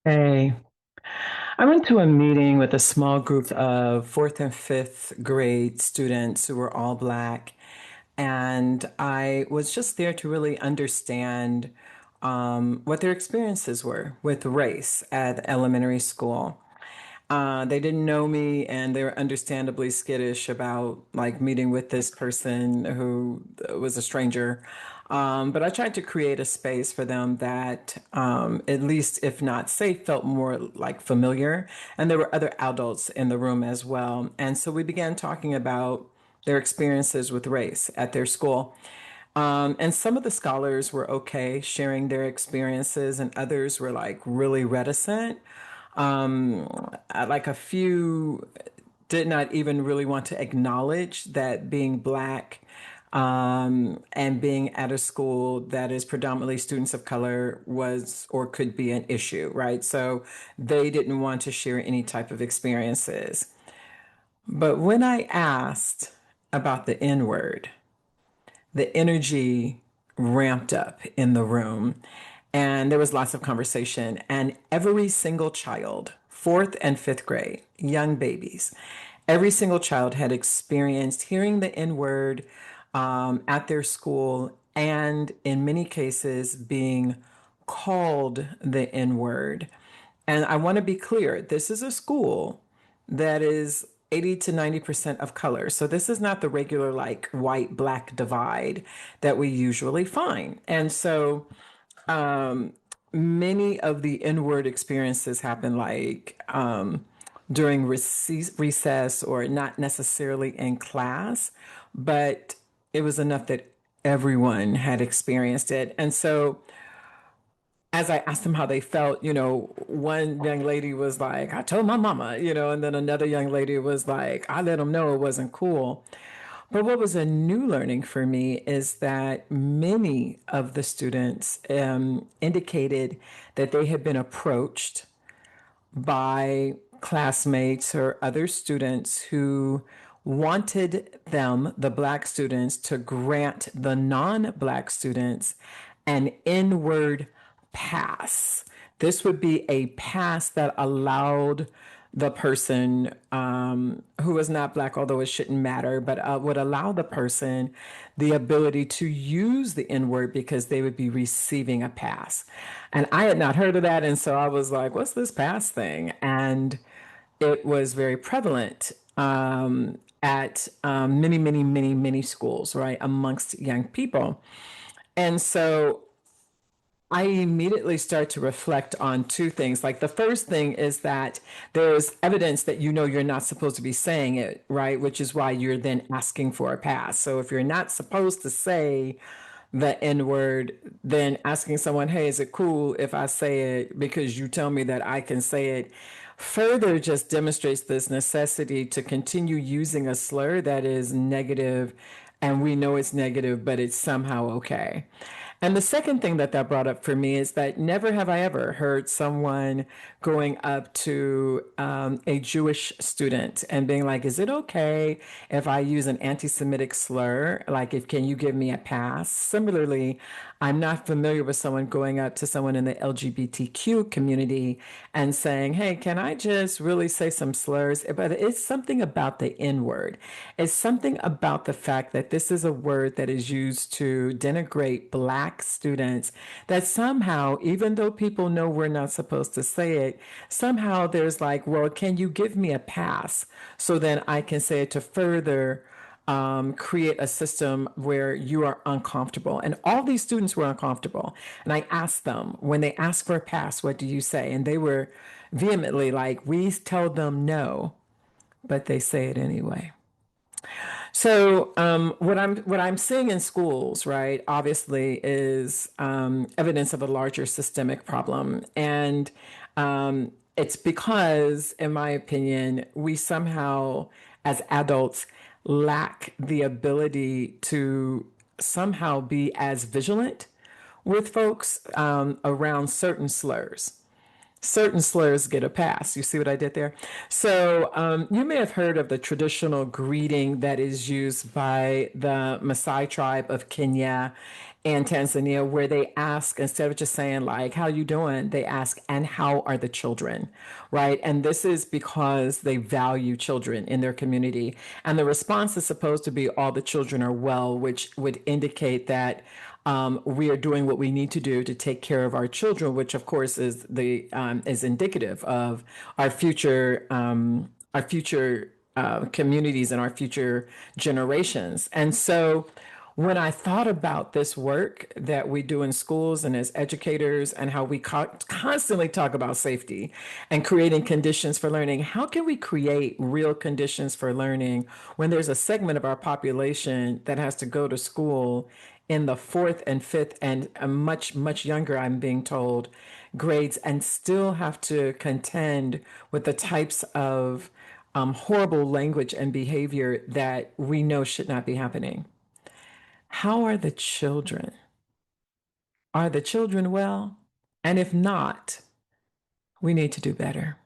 Hey, I went to a meeting with a small group of fourth and fifth grade students who were all Black. And I was just there to really understand what their experiences were with race at elementary school. They didn't know me and they were understandably skittish about like meeting with this person who was a stranger. But I tried to create a space for them that, at least if not safe, felt more like familiar. And there were other adults in the room as well. And so we began talking about their experiences with race at their school. And some of the scholars were okay sharing their experiences, and others were like really reticent. Like a few did not even really want to acknowledge that being Black and being at a school that is predominantly students of color was or could be an issue, right? So they didn't want to share any type of experiences. But when I asked about the N word, the energy ramped up in the room and there was lots of conversation. And every single child, fourth and fifth grade, young babies, every single child had experienced hearing the N word at their school, and in many cases, being called the N word. And I want to be clear, this is a school that is 80 to 90% of color. So this is not the regular like white black divide that we usually find. And so many of the N-word experiences happen like during recess or not necessarily in class, but it was enough that everyone had experienced it. And so as I asked them how they felt, one young lady was like, I told my mama, and then another young lady was like, I let them know it wasn't cool. But what was a new learning for me is that many of the students indicated that they had been approached by classmates or other students who wanted them, the Black students, to grant the non Black students an inward pass. This would be a pass that allowed the person who was not Black, although it shouldn't matter, but would allow the person the ability to use the N word because they would be receiving a pass. And I had not heard of that. And so I was like, what's this pass thing? And it was very prevalent at many, many, many, many schools, right, amongst young people. And so I immediately start to reflect on two things. Like the first thing is that there's evidence that you're not supposed to be saying it, right? Which is why you're then asking for a pass. So if you're not supposed to say the N word, then asking someone, hey, is it cool if I say it because you tell me that I can say it, further just demonstrates this necessity to continue using a slur that is negative and we know it's negative, but it's somehow okay. And the second thing that that brought up for me is that never have I ever heard someone going up to a Jewish student and being like, "Is it okay if I use an anti-Semitic slur? Like, if can you give me a pass?" Similarly, I'm not familiar with someone going up to someone in the LGBTQ community and saying, "Hey, can I just really say some slurs?" But it's something about the N word. It's something about the fact that this is a word that is used to denigrate Black students that somehow, even though people know we're not supposed to say it, somehow there's like, well, can you give me a pass so then I can say it to further create a system where you are uncomfortable. And all these students were uncomfortable. And I asked them, when they asked for a pass, what do you say? And they were vehemently like, we tell them no, but they say it anyway. So what I'm seeing in schools, right, obviously, is evidence of a larger systemic problem, and it's because, in my opinion, we somehow, as adults, lack the ability to somehow be as vigilant with folks around certain slurs get a pass. You see what I did there? So you may have heard of the traditional greeting that is used by the Maasai tribe of Kenya. in Tanzania where they ask, instead of just saying like, how you doing? They ask, and how are the children, right? And this is because they value children in their community. And the response is supposed to be all the children are well, which would indicate that we are doing what we need to do to take care of our children, which of course is indicative of our future communities and our future generations. And so when I thought about this work that we do in schools and as educators and how we constantly talk about safety and creating conditions for learning, how can we create real conditions for learning when there's a segment of our population that has to go to school in the fourth and fifth and much younger, I'm being told, grades and still have to contend with the types of horrible language and behavior that we know should not be happening? How are the children? Are the children well? And if not, we need to do better.